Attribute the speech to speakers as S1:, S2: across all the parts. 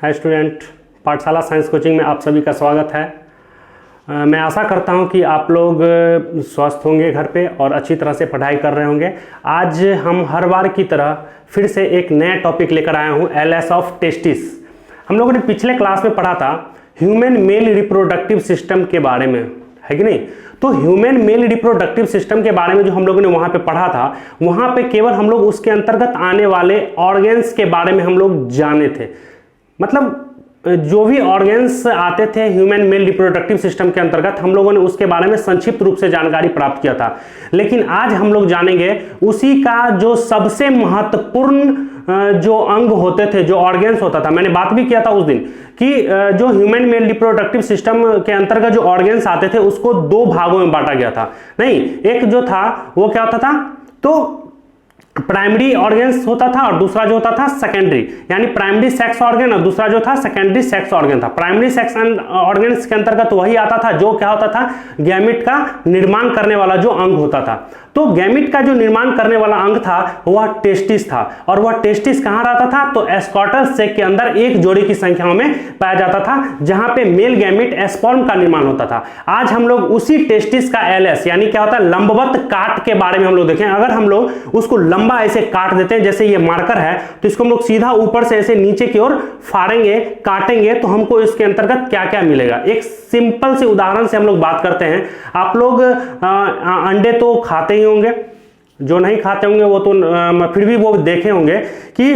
S1: Hi student, पाठशाला science coaching में आप सभी का स्वागत है। मैं आशा करता हूं कि आप लोग स्वस्थ होंगे घर पे और अच्छी तरह से पढ़ाई कर रहे होंगे। आज हम हर बार की तरह फिर से एक नया टॉपिक लेकर आया हूं, एलएस ऑफ टेस्टिस। हम लोगों ने पिछले क्लास में पढ़ा था ह्यूमन मेल रिप्रोडक्टिव सिस्टम के बारे में, है कि नहीं। तो ह्यूमन मेल रिप्रोडक्टिव सिस्टम के बारे में जो हम लोगों ने वहां पे पढ़ा था, वहां पे केवल हम लोग उसके अंतर्गत आने वाले ऑर्गेन्स के बारे में हम लोग जाने थे। मतलब जो भी ऑर्गेन्स आते थे ह्यूमन मेल रिप्रोडक्टिव सिस्टम के अंतर्गत, हम लोगों ने उसके बारे में संक्षिप्त रूप से जानकारी प्राप्त किया था। लेकिन आज हम लोग जानेंगे उसी का जो सबसे महत्वपूर्ण जो अंग होते थे, जो ऑर्गेन्स होता था। मैंने बात भी किया था उस दिन कि जो ह्यूमन मेल रिप्रोडक्टिव सिस्टम के अंतर्गत जो ऑर्गेन्स आते थे उसको दो भागों में बांटा गया था। नहीं, एक जो था वो क्या होता था, तो प्राइमरी ऑर्गेन्स होता था और दूसरा जो होता था सेकेंडरी, यानी प्राइमरी सेक्स ऑर्गन और दूसरा जो था सेकेंडरी सेक्स ऑर्गन था। प्राइमरी सेक्स ऑर्गेन्स के अंतर्गत वही आता था जो क्या होता था, गैमेट का निर्माण करने वाला जो अंग होता था। तो गैमेट का जो निर्माण करने वाला अंग था वह टेस्टिस था, और वह टेस्टिस कहां रहता था, तो एस्कॉटल सेक के अंदर एक जोड़ी की संख्याओं में पाया जाता था, जहां पे मेल गैमेट स्पर्म का निर्माण होता था। आज हम लोग उसी टेस्टिस का एलएस यानी क्या होता है, लंबवत काट के बारे में हम लोग देखें। अगर हम लोग उसको लंबा ऐसे काट देते हैं, जैसे ये मार्कर है, तो इसको हम लोग सीधा ऊपर से ऐसे नीचे की ओर फाड़ेंगे, काटेंगे, तो हमको इसके अंतर्गत क्या क्या मिलेगा। एक सिंपल से उदाहरण से हम लोग बात करते हैं। आप लोग अंडे तो खाते ही होंगे, जो नहीं खाते होंगे वो तो फिर भी वो देखे होंगे कि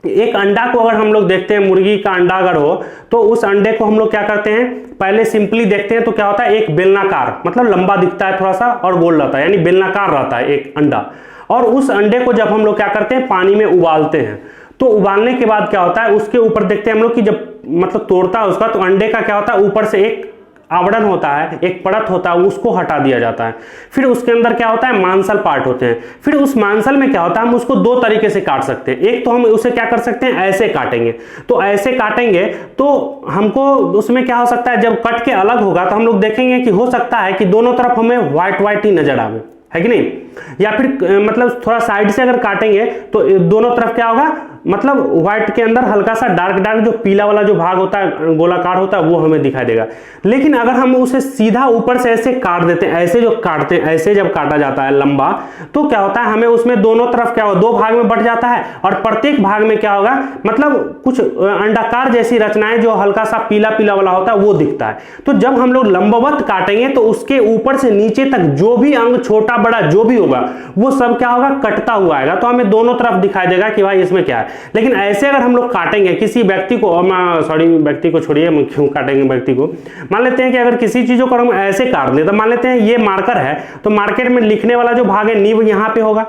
S1: एक अंडा को अगर हम लोग देखते हैं, मुर्गी का अंडा अगर हो, तो उस अंडे को हम लोग क्या करते हैं, पहले सिंपली देखते हैं तो क्या होता है, एक बेलनाकार, मतलब लंबा दिखता है थोड़ा सा और गोल रहता है, यानी बेलनाकार रहता है एक अंडा। और उस अंडे को जब हम लोग क्या करते हैं, पानी में उबालते हैं, तो उबालने के बाद क्या होता है, उसके ऊपर देखते हैं हम लोग कि जब मतलब तोड़ता है उसका, तो अंडे का क्या होता है, ऊपर से एक आवरण होता है, एक परत होता है, उसको हटा दिया जाता है। फिर उसके अंदर क्या होता है, मांसल पार्ट होते हैं। फिर उस मांसल में क्या होता है, हम उसको दो तरीके से काट सकते हैं। एक तो हम उसे क्या कर सकते हैं, ऐसे काटेंगे। तो ऐसे काटेंगे तो हमको उसमें क्या हो सकता है, जब कट के अलग होगा तो हम लोग देखेंगे कि हो सकता है कि दोनों तरफ हमें व्हाइट व्हाइट ही नजर आवे, है कि नहीं। या फिर मतलब थोड़ा साइड से अगर काटेंगे तो दोनों तरफ क्या होगा, मतलब व्हाइट के अंदर हल्का सा डार्क डार्क जो पीला वाला जो भाग होता है, गोलाकार होता है, वो हमें दिखाई देगा। लेकिन अगर हम उसे सीधा ऊपर से ऐसे काट देते हैं, ऐसे जो काटते हैं, ऐसे जब काटा जाता है लंबा, तो क्या होता है, हमें उसमें दोनों तरफ क्या होगा, दो भाग में बट जाता है, और प्रत्येक भाग में क्या होगा, मतलब कुछ अंडाकार जैसी रचनाएं जो हल्का सा पीला पीला वाला होता है वो दिखता है। तो जब हम लोग लंबवत काटेंगे तो उसके ऊपर से नीचे तक जो भी अंग छोटा बड़ा जो भी होगा वो सब क्या होगा, कटता हुआ आएगा। तो हमें दोनों तरफ दिखाई देगा कि भाई इसमें क्या है। लेकिन ऐसे अगर हम लोग काटेंगे किसी व्यक्ति को, व्यक्ति को छोड़िए, हम क्यों काटेंगे व्यक्ति को, मान लेते हैं कि अगर किसी चीजों को हम ऐसे काट दें, तो मान लेते हैं ये मार्कर है, तो मार्केट में लिखने वाला जो भाग है नीब यहां पे होगा,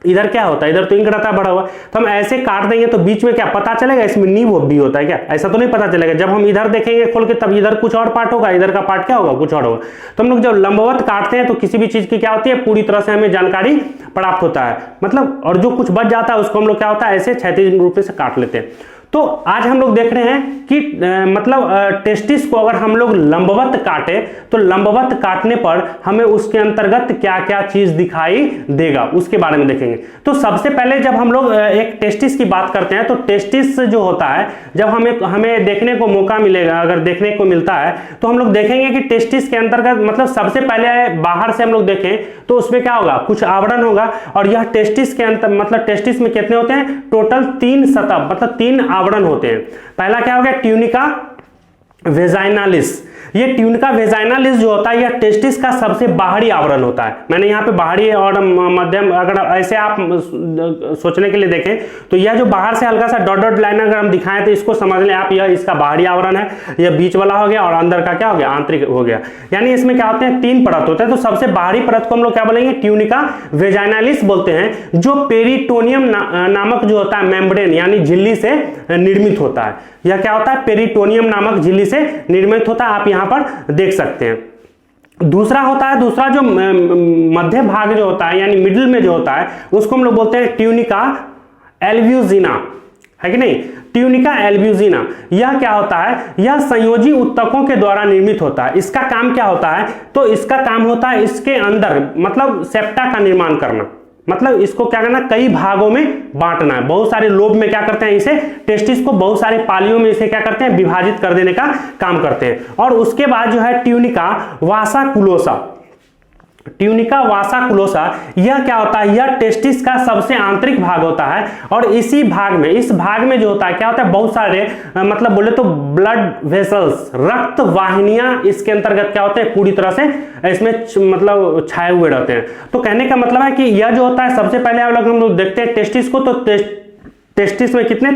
S1: इधर क्या होता है, इधर तो इंक रहता है बड़ा हुआ। तो हम ऐसे काट देंगे तो बीच में क्या पता चलेगा, इसमें नीब भी होता है क्या, ऐसा तो नहीं पता चलेगा। जब हम इधर देखेंगे खोल के तब इधर कुछ और पार्ट होगा, इधर का पार्ट क्या होगा, कुछ और होगा। तो हम लोग जब लंबवत काटते हैं तो किसी भी चीज की क्या होती है, पूरी तरह से हमें जानकारी प्राप्त होता है, मतलब, और जो कुछ बच जाता है उसको हम लोग क्या होता है, ऐसे क्षैतिज रूप से काट लेते हैं। तो आज हम लोग देख रहे हैं कि मतलब टेस्टिस को अगर हम लोग लंबवत काटे तो लंबवत काटने पर हमें उसके अंतर्गत क्या क्या चीज दिखाई देगा उसके बारे में देखेंगे। तो सबसे पहले जब हम लोग एक टेस्टिस की बात करते हैं, तो टेस्टिस जो होता है, जब हमें देखने को मौका मिलेगा, अगर देखने को मिलता है, तो हम लोग देखेंगे कि टेस्टिस के अंतर्गत मतलब सबसे पहले बाहर से हम लोग देखें तो उसमें क्या होगा, कुछ आवरण होगा। और यह टेस्टिस के अंतर मतलब टेस्टिस में कितने होते हैं, टोटल 3 सतह, मतलब 3 आवरण होते हैं। पहला क्या हो गया, ट्यूनिका वेजाइनालिस। ये ट्यूनिका वेजाइनालिस जो होता है, यह टेस्टिस का सबसे बाहरी आवरण होता है। मैंने यहाँ पे बाहरी और मध्यम, अगर ऐसे आप सोचने के लिए देखें तो यह जो बाहर से हल्का सा डॉट डॉट लाइन अगर हम दिखाएं तो इसको समझ लें आप, यह इसका बाहरी आवरण है, यह बीच वाला हो गया, और अंदर का क्या हो गया, आंतरिक हो गया। यानी इसमें क्या होते हैं, 3 परत होते हैं। तो सबसे बाहरी परत को हम लोग क्या बोलेंगे, ट्यूनिका वेजाइनालिस बोलते हैं, जो पेरिटोनियम नामक जो होता है मेम्ब्रेन यानी झिल्ली से निर्मित होता है। यह क्या होता है, पेरिटोनियम नामक झिल्ली से निर्मित होता है, आप यहां पर देख सकते हैं। दूसरा होता है, दूसरा जो मध्य भाग जो होता है यानी मिडिल में जो होता है, उसको हम लोग बोलते हैं ट्यूनिका एल्ब्यूजिना, है कि नहीं। ट्यूनिका एल्ब्यूजिना यह क्या होता है, यह संयोजी उत्तकों के द्वारा निर्मित होता है। इसका काम क्या होता है, तो इसका काम होता है इसके अंदर मतलब सेप्टा का निर्माण करना, मतलब इसको क्या करना, कई भागों में बांटना है। बहुत सारे लोब में क्या करते हैं, इसे टेस्टिस को बहुत सारे पालियों में इसे क्या करते हैं, विभाजित कर देने का काम करते हैं। और उसके बाद जो है ट्यूनिका वासाकुलोसा, ट्यूनिका वासाकुलोसा, यह क्या होता है, यह टेस्टिस का सबसे आंतरिक भाग होता है। और इसी भाग में, इस भाग में जो होता है क्या होता है, बहुत सारे मतलब बोले तो ब्लड वेसल्स, रक्त वाहिनियां इसके अंतर्गत क्या होते हैं, पूरी तरह से इसमें मतलब छाए हुए रहते हैं। तो कहने का मतलब है कि यह जो होता है, सबसे पहले हम लोग देखते हैं टेस्टिस को, तो टेस्टिस में कितने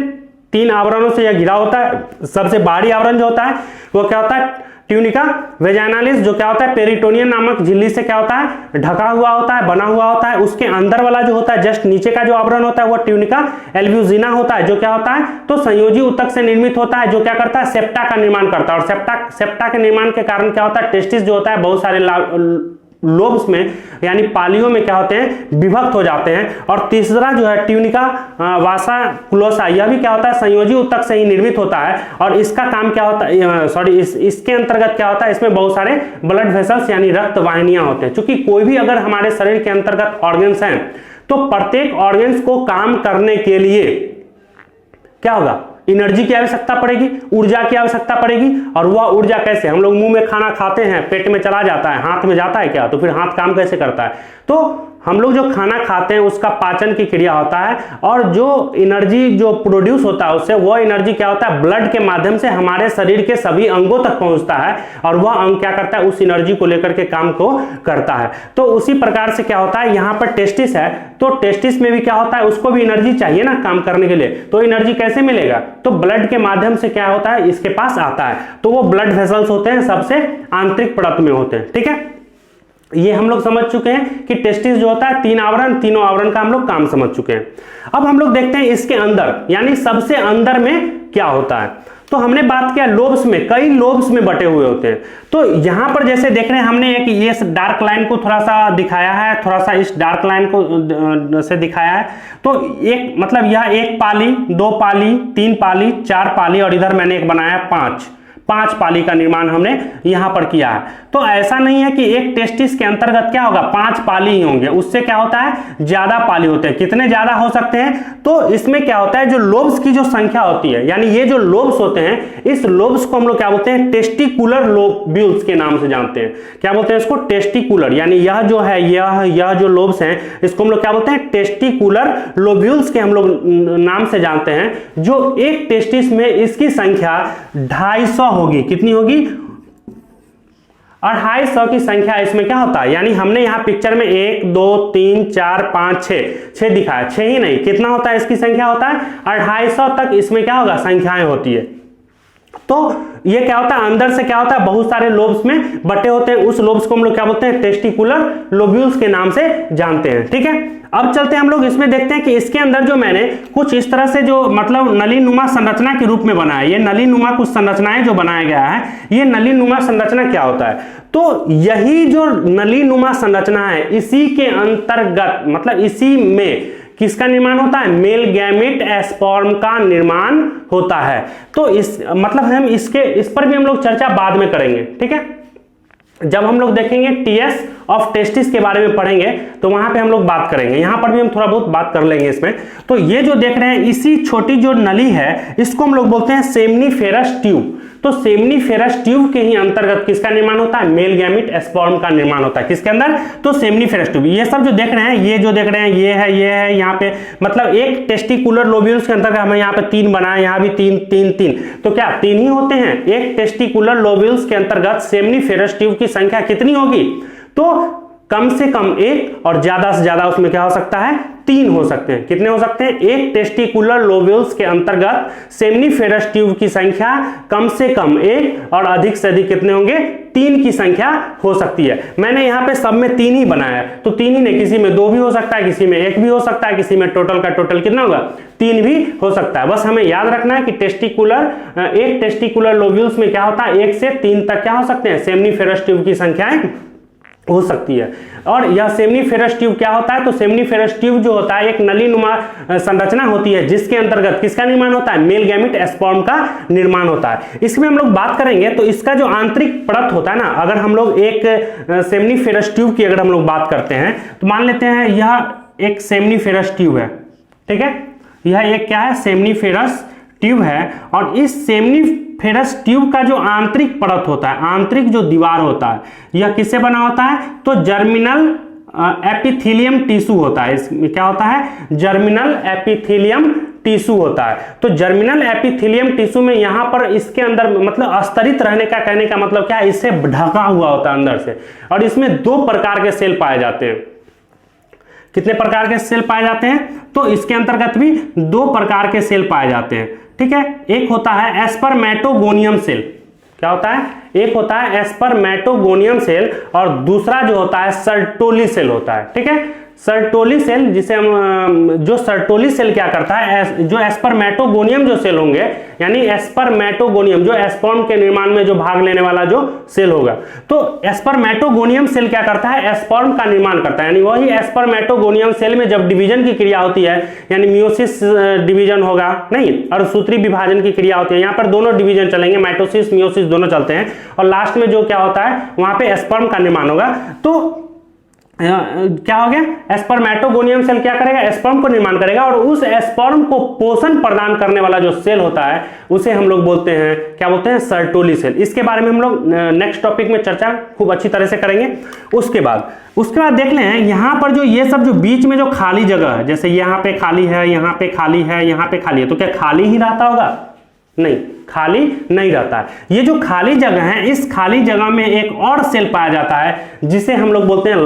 S1: 3 आवरणों से यह घिरा होता है। सबसे बाहरी आवरण जो होता है वो क्या होता है, ट्यूनिका वेजाइनालिस, जो क्या होता है पेरिटोनियम नामक झिल्ली से क्या होता है, ढका हुआ होता है, बना हुआ होता है। उसके अंदर वाला जो होता है, जस्ट नीचे का जो आवरण होता है वो ट्यूनिका एल्ब्यूजिना होता है, जो क्या होता है, तो संयोजी ऊतक से निर्मित होता है, जो क्या करता है, सेप्टा का निर्माण करता है। और सेप्टा के निर्माण के कारण क्या होता है, टेस्टिस जो होता है बहुत सारे लोब्स में यानी पालियों में क्या होते हैं, विभक्त हो जाते हैं। और तीसरा जो है ट्यूनिका वासाकुलोसा, यह भी क्या होता है, संयोजी ऊतक से ही निर्मित होता है। और इसका काम क्या होता है, इसके अंतर्गत क्या होता है, इसमें बहुत सारे ब्लड वेसल्स यानी रक्त वाहिनियां होते हैं। क्योंकि कोई भी अगर हमारे शरीर के अंतर्गत ऑर्गन्स हैं, तो प्रत्येक ऑर्गन्स को काम करने के लिए क्या होगा, एनर्जी की आवश्यकता पड़ेगी, ऊर्जा की आवश्यकता पड़ेगी। और वह ऊर्जा कैसे, हम लोग मुंह में खाना खाते हैं, पेट में चला जाता है, हाथ में जाता है क्या, तो फिर हाथ काम कैसे करता है, तो हम लोग जो खाना खाते हैं उसका पाचन की क्रिया होता है। और जो एनर्जी जो प्रोड्यूस होता है उससे, वह एनर्जी क्या होता है, ब्लड के माध्यम से हमारे शरीर के सभी अंगों तक पहुंचता है। और वह अंग क्या करता है, उस एनर्जी को लेकर के काम को करता है। तो उसी प्रकार से क्या होता है, यहाँ पर टेस्टिस है, तो टेस्टिस में भी क्या होता है, उसको भी एनर्जी चाहिए ना काम करने के लिए। तो एनर्जी कैसे मिलेगा, तो ब्लड के माध्यम से क्या होता है, इसके पास आता है। तो वो ब्लड वेसल्स होते हैं, सबसे आंतरिक परत में होते हैं। ठीक है, ये हम लोग समझ चुके हैं कि टेस्टिस जो होता है 3 आवरण, तीनों आवरण का हम लोग काम समझ चुके हैं। अब हम लोग देखते हैं इसके अंदर, यानी सबसे अंदर में क्या होता है। तो हमने बात किया लोब्स में, कई लोब्स में बटे हुए होते हैं। तो यहां पर जैसे देख रहे हैं हमने एक ये डार्क लाइन को थोड़ा सा दिखाया है, थोड़ा सा इस डार्क लाइन को से दिखाया है। तो एक मतलब यह 1 पाली, 2 पाली, 3 पाली, 4 पाली, और इधर मैंने एक बनाया 5 पाली का निर्माण हमने यहां पर किया है। तो ऐसा नहीं है कि एक टेस्टिस के अंतर्गत क्या होगा, 5 पाली ही होंगे, उससे क्या होता है, ज्यादा पाली होते हैं। कितने ज्यादा हो सकते हैं, तो इसमें क्या होता है, जो लोब्स की जो संख्या होती है, यानी ये जो लोब्स होते हैं, इस लोब्स को हम लोग क्या बोलते हैं, टेस्टिकुलर लोब्यूल्स के नाम से जानते हैं। क्या बोलते हैं इसको, टेस्टिकुलर, यानी यह जो है, यह जो लोब्स हैं, इसको हम लोग क्या बोलते हैं, टेस्टिकुलर लोब्यूल्स के हम लोग नाम से जानते हैं। जो एक टेस्टिस में इसकी संख्या 250 होगी, कितनी होगी, 250 की संख्या इसमें क्या होता है, यानी हमने यहां पिक्चर में 1 2 3 4 5 6 दिखाया, 6 ही नहीं, कितना होता है इसकी संख्या होता है 250 तक इसमें क्या होगा, संख्याएं होती है। तो ये क्या होता है, अंदर से क्या होता है, बहुत सारे लोब्स में बटे होते हैं। उस लोब्स को हम लोग क्या बोलते हैं, टेस्टिकुलर लोब्यूल्स के नाम से जानते हैं। ठीक है, अब चलते हैं हम लोग इसमें देखते हैं कि इसके अंदर जो मैंने कुछ इस तरह से जो मतलब नलीनुमा संरचना के रूप में बनाया, ये नलीनुमा कुछ संरचनाएं जो बनाया गया है, ये नलीनुमा संरचना क्या होता है, तो यही जो नलीनुमा संरचना है, इसी के अंतर्गत मतलब इसी में किसका निर्माण होता है, मेल गैमेट स्पर्म का निर्माण होता है। तो इस मतलब हम इस पर भी हम लोग चर्चा बाद में करेंगे। ठीक है, जब हम लोग देखेंगे टीएस ऑफ टेस्टिस के बारे में पढ़ेंगे तो वहां पे हम लोग बात करेंगे, यहां पर भी हम थोड़ा बहुत बात कर लेंगे इसमें। तो ये जो देख रहे हैं, इसी छोटी जो नली है, इसको हम लोग बोलते हैं सेमनीफेरस ट्यूब। तो सेमनीफेरस ट्यूब के ही अंतर्गत किसका निर्माण होता है, मेल गैमेट स्पर्म का निर्माण होता है। किसके अंदर, तो सेमनीफेरस ट्यूब। ये सब जो देख रहे हैं, ये जो देख रहे हैं, ये है यहाँ पे, मतलब एक टेस्टिकुलर लोब्यूल्स के अंतर्गत हमने यहाँ पे 3 बनाए, यहाँ भी 3, तो क्या 3 ही होते हैं। एक टेस्टिकुलर लोब्यूल्स के अंतर्गत सेमनीफेरस ट्यूब की संख्या कितनी होगी, तो कम से कम 1 और ज्यादा से ज्यादा उसमें क्या हो सकता है, 3 हो सकते हैं। कितने हो सकते हैं, एक टेस्टिकुलर लोब्यूल्स के अंतर्गत सेमनीफेरस ट्यूब की संख्या कम से कम 1 और अधिक से अधिक कितने होंगे, 3 की संख्या हो सकती है। मैंने यहाँ पे सब में 3 ही बनाया है, तो 3 ही नहीं, किसी में 2 भी हो सकता है, किसी में 1 भी हो सकता है, किसी में टोटल का टोटल कितना होगा, 3 भी हो सकता है। बस हमें याद रखना है कि एक टेस्टिकुलर लोब्यूल्स में क्या होता है, 1 से 3 तक क्या हो सकते हैं, सेमनीफेरस ट्यूब की संख्याएं हो सकती है। और यह सेमनीफेरस ट्यूब क्या होता है, तो सेमनीफेरस ट्यूब जो होता है एक नलीनुमा संरचना होती है, जिसके अंतर्गत किसका निर्माण होता है, मेल गैमेट स्पर्म का निर्माण होता है। इसमें हम लोग बात करेंगे तो इसका जो आंतरिक परत होता है ना, अगर हम लोग एक सेमनीफेरस ट्यूब की अगर हम लोग बात करते हैं, तो मान लेते हैं यह एक सेमनीफेरस ट्यूब है, ठीक है। यह एक क्या है, सेमनीफेरस ट्यूब है। और इस सेमनीफेरस ट्यूब का जो आंतरिक परत होता है, आंतरिक जो दीवार होता है, यह किससे बना होता है, तो जर्मिनल एपिथेलियम टिश्यू होता है। इसमें क्या होता है, जर्मिनल एपिथेलियम टिश्यू होता है। तो जर्मिनल एपिथेलियम टिश्यू में यहां पर इसके अंदर मतलब अस्तरित रहने का कहने का मतलब क्या है, इससे ढका हुआ होता है अंदर से। और इसमें 2 प्रकार के सेल पाए जाते हैं। कितने प्रकार के सेल पाए जाते हैं, तो इसके अंतर्गत भी 2 प्रकार के सेल पाए जाते हैं, ठीक है। एक होता है एस्पर्मेटोगोनियम सेल, क्या होता है, एक होता है एस्पर्मेटोगोनियम सेल और दूसरा जो होता है सर्टोली सेल होता है, ठीक है। सर्टोली सेल जिसे हम जो सर्टोली सेल क्या करता है, जो एस्पर्मेटोगोनियम जो सेल होंगे, यानी एस्पर्मेटोगोनियम जो एस्पर्म के निर्माण में जो भाग लेने वाला जो सेल होगा, तो एस्पर्मेटोगोनियम सेल क्या करता है, एस्पर्म का निर्माण करता है। यानी वही एस्पर्मेटोगोनियम सेल में जब डिवीजन की क्रिया होती है, यानी मियोसिस डिवीजन होगा नहीं, और सूत्री विभाजन की क्रिया होती है, यहाँ पर दोनों डिवीजन चलेंगे, माइटोसिस मियोसिस दोनों चलते हैं, और लास्ट में जो क्या होता है वहां पे एस्पर्म का निर्माण होगा। तो क्या हो गया, एस्पर्मेटोगोनियम सेल क्या करेगा, एस्पर्म को निर्माण करेगा, और उस एस्पर्म को पोषण प्रदान करने वाला जो सेल होता है उसे हम लोग बोलते हैं, क्या बोलते हैं, सर्टोली सेल। इसके बारे में हम लोग नेक्स्ट टॉपिक में चर्चा खूब अच्छी तरह से करेंगे। उसके बाद देख लें यहां पर जो ये सब जो बीच में जो खाली जगह है, जैसे यहां पे खाली है, यहां पे खाली है, यहां पे खाली है, तो क्या खाली ही रहता होगा, नहीं, खाली नहीं रहता है। ये जो खाली जगह है, इस खाली जगह में एक और सेल पाया जाता है जिसे हम लोग बोलते हैं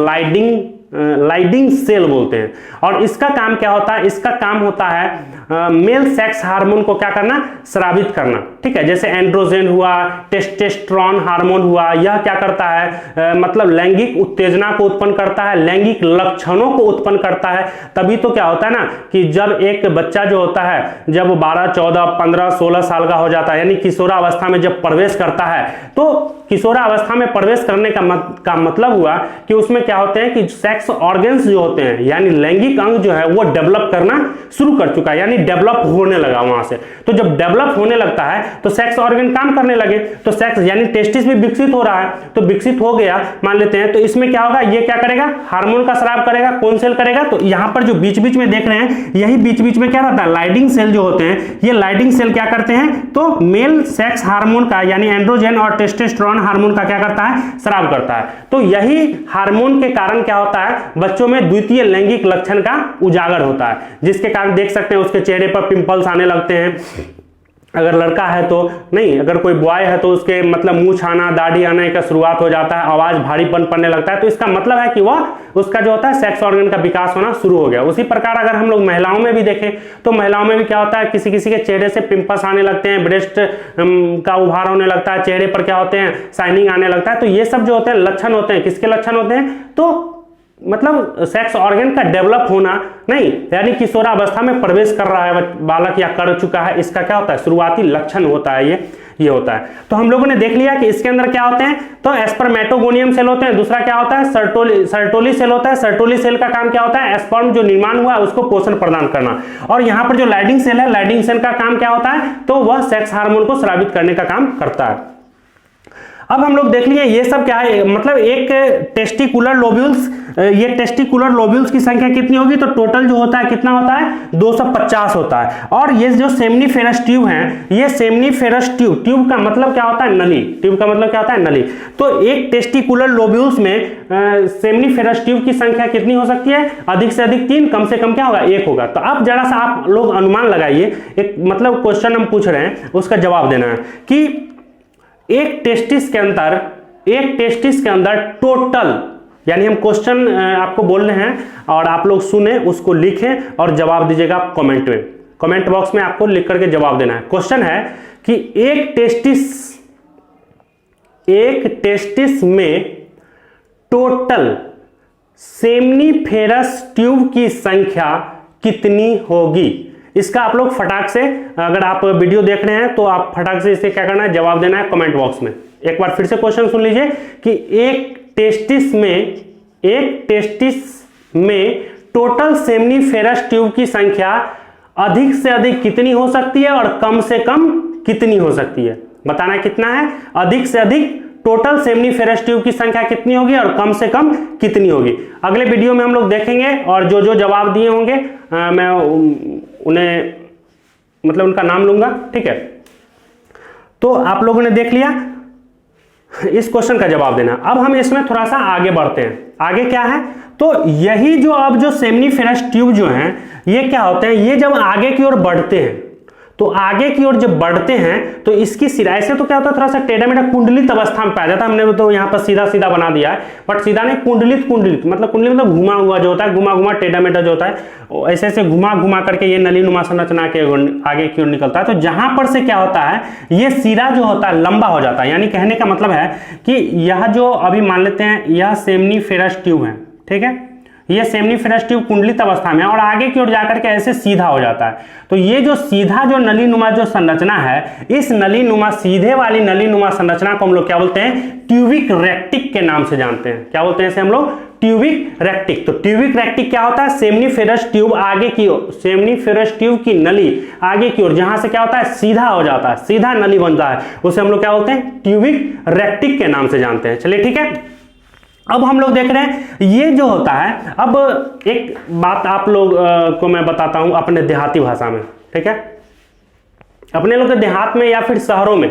S1: लाइडिंग सेल बोलते हैं। और इसका काम क्या होता है, इसका काम होता है मेल सेक्स हार्मोन को क्या करना, स्रावित करना, ठीक है। जैसे एंड्रोजन हुआ, टेस्टोस्टेरोन हार्मोन हुआ, यह क्या करता है, मतलब लैंगिक उत्तेजना को उत्पन्न करता है, लैंगिक लक्षणों को उत्पन्न करता है। तभी तो क्या होता है ना कि जब एक बच्चा जो होता है, जब 12, 14, 15, 16 साल का हो जाता है, यानी किशोरावस्था में जब प्रवेश करता है, तो किशोरावस्था में प्रवेश करने का मतलब हुआ कि उसमें क्या होते हैं कि सेक्स ऑर्गन्स जो होते हैं, यानी लैंगिक अंग जो है वो डेवलप करना शुरू कर चुका है, यानी डेवलप होने लगा वहां से। तो जब डेवलप होने लगता है तो सेक्स ऑर्गन काम करने लगे, तो सेक्स यानी टेस्टिस भी विकसित हो रहा है, तो विकसित हो गया मान लेते हैं, तो इसमें क्या होगा, ये क्या करेगा, हार्मोन का स्राव करेगा। कौन सेल करेगा, तो यहां पर जो बीच बीच में देख रहे हैं, यही बीच बीच में क्या रहता है, लाइडिंग सेल जो होते हैं, ये लाइडिंग सेल क्या करते हैं, तो मेल सेक्स हार्मोन का यानी एंड्रोजन और टेस्टोस्टेरोन हार्मोन का क्या करता है, स्राव करता है। तो यही हार्मोन के कारण क्या होता है, बच्चों में द्वितीय लैंगिक लक्षण का उजागर होता है, जिसके कारण देख सकते हैं उसके चेहरे पर पिंपल्स आने लगते हैं। अगर लड़का है तो नहीं, अगर कोई बॉय है तो उसके मतलब मुंह छाना, दाढ़ी आने का शुरुआत हो जाता है, आवाज भारीपन पड़ने लगता है। तो इसका मतलब है कि वह उसका जो होता है सेक्स ऑर्गन का विकास होना शुरू हो गया। उसी प्रकार अगर हम लोग महिलाओं में भी देखें तो महिलाओं में भी क्या होता है, किसी किसी के चेहरे से पिंपल्स आने लगते हैं, ब्रेस्ट का उभार होने लगता है, चेहरे पर क्या होते हैं, शाइनिंग आने लगता है। तो ये सब जो होते हैं लक्षण होते हैं, किसके लक्षण होते हैं, तो मतलब सेक्स ऑर्गन का डेवलप होना नहीं, यानी किशोरावस्था में प्रवेश कर रहा है बालक या कर चुका है, इसका क्या होता है, शुरुआती लक्षण होता है ये होता है। तो हम लोगों ने देख लिया कि इसके अंदर क्या होते हैं, तो एस्पर्मेटोगोनियम सेल होते हैं, दूसरा क्या होता है, सर्टोली सेल होता है। सर्टोली सेल का काम क्या होता है, स्पर्म जो निर्माण हुआ है उसको पोषण प्रदान करना। और यहाँ पर जो लाइडिंग सेल है, लाइडिंग सेल का काम क्या होता है, तो वह सेक्स हार्मोन को स्रावित करने का काम करता है। अब हम लोग देख लिए ये सब क्या है, मतलब एक टेस्टिकुलर लोब्यूल्स, ये टेस्टिकुलर लोब्यूल्स की संख्या कितनी होगी, तो टोटल जो होता है कितना होता है, 250 होता है। और ये जो सेमनीफेरस ट्यूब है, ये सेमनीफेरस ट्यूब का मतलब क्या होता है, नली। ट्यूब का मतलब क्या होता है, नली। तो एक टेस्टिकुलर लोब्यूल्स में सेमनीफेरस ट्यूब की संख्या कितनी हो सकती है, अधिक से अधिक 3, कम से कम क्या होगा, 1 होगा। तो अब जरा सा आप लोग अनुमान लगाइए, एक मतलब क्वेश्चन हम पूछ रहे हैं, उसका जवाब देना है कि एक टेस्टिस के अंदर टोटल, यानी हम क्वेश्चन आपको बोल रहे हैं और आप लोग सुने, उसको लिखें और जवाब दीजिएगा कमेंट में, कमेंट बॉक्स में आपको लिख करके जवाब देना है। क्वेश्चन है कि एक टेस्टिस में टोटल सेमनीफेरस ट्यूब की संख्या कितनी होगी। इसका आप लोग फटाक से, अगर आप वीडियो देख रहे हैं तो आप फटाक से इसे क्या करना है, जवाब देना है कमेंट बॉक्स में। एक बार फिर से क्वेश्चन सुन लीजिए कि एक टेस्टिस में टोटल सेमनीफेरस ट्यूब की संख्या अधिक से अधिक कितनी हो सकती है और कम से कम कितनी हो सकती है। बताना कितना है, अधिक से अधिक टोटल सेमनीफेरस ट्यूब की संख्या कितनी होगी और कम से कम कितनी होगी। अगले वीडियो में हम लोग देखेंगे और जो जो जवाब दिए होंगे मैं उन्हें मतलब उनका नाम लूंगा, ठीक है। तो आप लोगों ने देख लिया इस क्वेश्चन का जवाब देना। अब हम इसमें थोड़ा सा आगे बढ़ते हैं। आगे क्या है, तो यही जो अब जो सेमनीफेरस ट्यूब जो हैं ये क्या होते हैं, ये जब आगे की ओर बढ़ते हैं तो आगे की ओर जब बढ़ते हैं तो इसकी सिराई से तो क्या होता है, थोड़ा सा टेढ़ा मेढ़ा कुंडलित अवस्था में पाया जाता है। हमने तो यहाँ पर सीधा सीधा बना दिया है, बट सीधा नहीं, कुंडलित मतलब कुंडलित मतलब घुमा हुआ जो होता है, घुमा घुमा टेढ़ा मेढ़ा जो होता है, ऐसे ऐसे घुमा घुमा करके ये नली नुमा संरचना के आगे की ओर निकलता है। तो जहां पर से क्या होता है, ये सिरा जो होता है लंबा हो जाता है। यानी कहने का मतलब है कि यह जो अभी मान लेते हैं यह सेमनीफेरस ट्यूब है, ठीक है, ये सेमनीफेरस ट्यूब कुंडलित अवस्था में और आगे की ओर जाकर के ऐसे सीधा हो जाता है। तो ये जो सीधा जो नली नुमा जो संरचना है, इस नली नुमा सीधे वाली नली नुमा संरचना को हम लोग क्या बोलते हैं, ट्यूबिक रेक्टिक के नाम से जानते हैं। क्या बोलते हैं इसे हम लोग, ट्यूबिक रेक्टिक। तो ट्यूबिक रेक्टिक क्या होता है, सेमनीफेरस ट्यूब आगे की ओर, सेमनीफेरस ट्यूब की नली आगे की ओर जहां से क्या होता है सीधा हो जाता है, सीधा नली बनता है, उसे हम लोग क्या बोलते हैं, ट्यूबिक रेक्टिक के नाम से जानते हैं। चलिए ठीक है, अब हम लोग देख रहे हैं ये जो होता है। अब एक बात आप लोग को मैं बताता हूं अपने देहाती भाषा में, ठीक है। अपने लोग के देहात में या फिर शहरों में,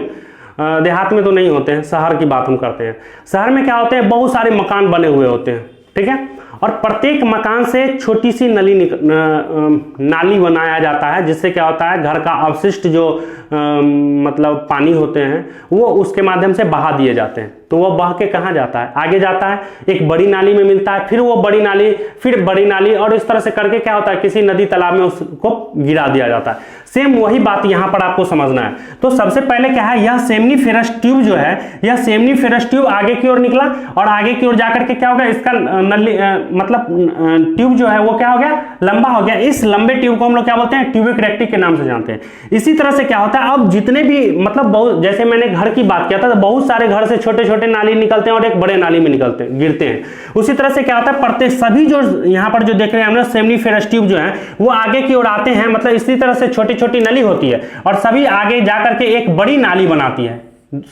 S1: देहात में तो नहीं होते हैं, शहर की बात हम करते हैं। शहर में क्या होते हैं, बहुत सारे मकान बने हुए होते हैं, ठीक है, और प्रत्येक मकान से छोटी सी नाली बनाया जाता है, जिससे क्या होता है घर का अवशिष्ट जो मतलब पानी होते हैं वो उसके माध्यम से बहा दिए जाते हैं। तो वो बह के कहाँ जाता है, आगे जाता है, एक बड़ी नाली में मिलता है, फिर वो बड़ी नाली, फिर बड़ी नाली, और इस तरह से करके क्या होता है किसी नदी तालाब में उसको गिरा दिया जाता है। सेम वही बात यहां पर आपको समझना है। तो सबसे पहले क्या है, यह सेमनीफेरस ट्यूब जो है, यह सेमनीफेरस ट्यूब आगे की ओर निकला और आगे की ओर जाकर के क्या हो गया, इसका नली मतलब ट्यूब जो है वो क्या हो गया, लंबा हो गया। इस लंबे ट्यूब को हम लोग क्या बोलते हैं, ट्यूबिक रेक्टिक के नाम से जानते हैं। इसी तरह से क्या होता है, अब जितने भी मतलब बहुत, जैसे मैंने घर की बात किया था, तो बहुत सारे घर से छोटे छोटे नाली निकलते हैं और एक बड़े नाली में निकलते हैं, गिरते हैं। उसी तरह से क्या होता है, प्रत्येक सभी जो यहाँ पर जो देख रहे हैं हम लोग सेमनीफेरस ट्यूब जो है वो आगे की ओर आते हैं, मतलब इसी तरह से छोटी छोटी नली होती है और सभी आगे जाकर के एक बड़ी नाली बनाती है।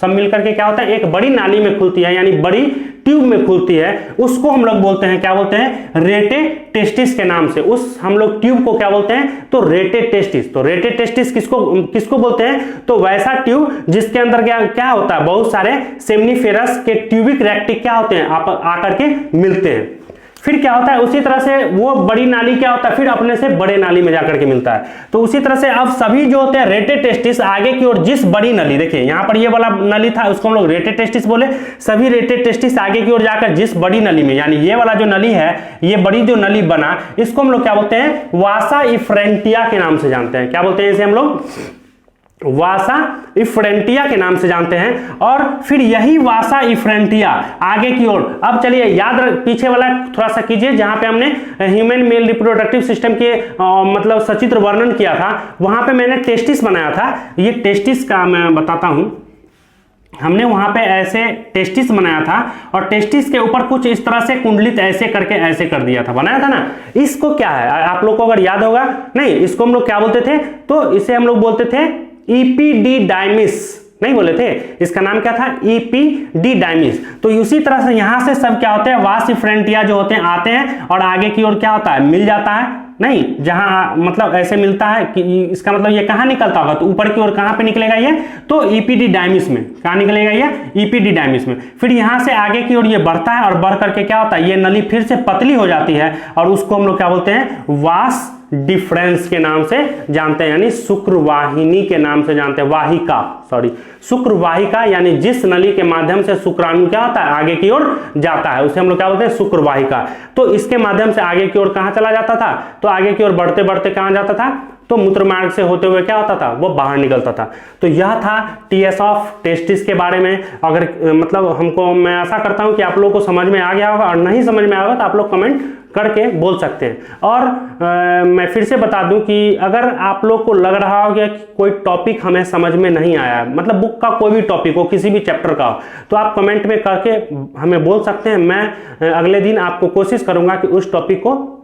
S1: सब मिलकर के क्या होता है, एक बड़ी नाली में खुलती है, यानी बड़ी ट्यूब में खुलती है। उसको हम लोग बोलते हैं, क्या बोलते हैं, रेटे टेस्टिस के नाम से। उस हम लोग ट्यूब को क्या बोलते हैं, तो रेटे टेस्टिस। तो रेटे टेस्टिस किसको बोलते हैं, तो वैसा ट्यूब जिसके अंदर क्या होता है, बहुत सारे सेमनीफेरस के ट्यूबिक रेक्टिक क्या होते हैं, आकर के मिलते हैं। फिर क्या होता है, उसी तरह से वो बड़ी नाली क्या होता है, फिर अपने से बड़े नाली में जाकर के मिलता है। तो उसी तरह से अब सभी जो होते हैं रेटे टेस्टिस आगे की ओर जिस बड़ी नली, देखिए यहाँ पर ये वाला नली था, उसको हम लोग रेटे टेस्टिस बोले। सभी रेटे टेस्टिस आगे की ओर जाकर जिस बड़ी नली में, यानी ये वाला जो नली है, ये बड़ी जो नली बना, इसको हम लोग क्या बोलते हैं, वासा इफ्रेंटिया के नाम से जानते हैं। क्या बोलते हैं इसे हम लोग, वासा इफ्रेंटिया के नाम से जानते हैं। और फिर यही वासा इफ्रेंटिया आगे की ओर, अब चलिए याद पीछे वाला थोड़ा सा कीजिए, जहां पे हमने ह्यूमन मेल रिप्रोडक्टिव सिस्टम के मतलब सचित्र वर्णन किया था, वहां पे मैंने टेस्टिस बनाया था। ये टेस्टिस का मैं बताता हूं, हमने वहां पे ऐसे टेस्टिस बनाया था और टेस्टिस के ऊपर कुछ इस तरह से कुंडलित ऐसे करके ऐसे कर दिया था, बनाया था ना। इसको क्या है, आप लोग को अगर याद होगा, नहीं, इसको हम लोग क्या बोलते थे, तो इसे हम लोग बोलते थे इपीडीडाइमिस, नहीं बोले थे, इसका नाम क्या था, इपीडीडाइमिस। तो उसी तरह से यहां से सब क्या होते हैं, वास इफ्रेंटिया जो होते हैं आते हैं और आगे की ओर क्या होता है, मिल जाता है, नहीं, जहां मतलब ऐसे मिलता है कि इसका मतलब ये कहां निकलता होगा, तो ऊपर की ओर कहां पे निकलेगा ये, तो इपीडीडाइमिस में। कहां निकलेगा ये, इपीडीडाइमिस में। फिर यहां से आगे की ओर ये बढ़ता है और बढ़ करके क्या होता है, ये नली फिर से पतली हो जाती है और उसको हम लोग क्या बोलते हैं, वास डिफरेंस के नाम से जानते हैं, यानी शुक्रवाहिनी के नाम से जानते हैं, वाहिका, सॉरी, शुक्रवाहिका, यानी जिस नली के माध्यम से शुक्राणु क्या होता है, आगे की ओर जाता है, उसे हम लोग क्या बोलते हैं, शुक्रवाहिका। तो इसके माध्यम से आगे की ओर कहां चला जाता था, तो आगे की ओर बढ़ते बढ़ते कहां जाता था, तो मूत्र मार्ग से होते हुए क्या होता था, वो बाहर निकलता था। तो यह था टीएस ऑफ टेस्टिस के बारे में। अगर मतलब हमको, मैं आशा करता हूं कि आप लोगों को समझ में आ गया होगा, और नहीं समझ में आया होगा तो आप लोग कमेंट करके बोल सकते हैं। और मैं फिर से बता दूं कि अगर आप लोग को लग रहा हो कि कोई टॉपिक हमें समझ में नहीं आया, मतलब बुक का कोई भी टॉपिक हो, किसी भी चैप्टर का हो, तो आप कमेंट में करके हमें बोल सकते हैं। मैं अगले दिन आपको कोशिश करूंगा कि उस टॉपिक को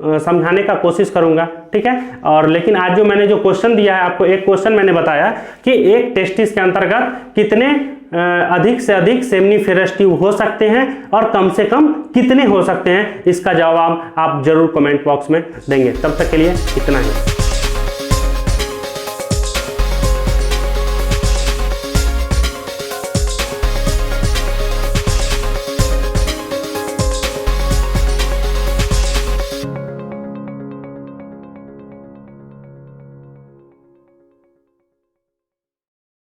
S1: समझाने का कोशिश करूंगा, ठीक है। और लेकिन आज जो मैंने जो क्वेश्चन दिया है आपको, एक क्वेश्चन मैंने बताया कि एक टेस्टिस के अंतर्गत कितने अधिक से अधिक सेमनीफेरस ट्यूब हो सकते हैं और कम से कम कितने हो सकते हैं, इसका जवाब आप जरूर कमेंट बॉक्स में देंगे। तब तक के लिए इतना ही।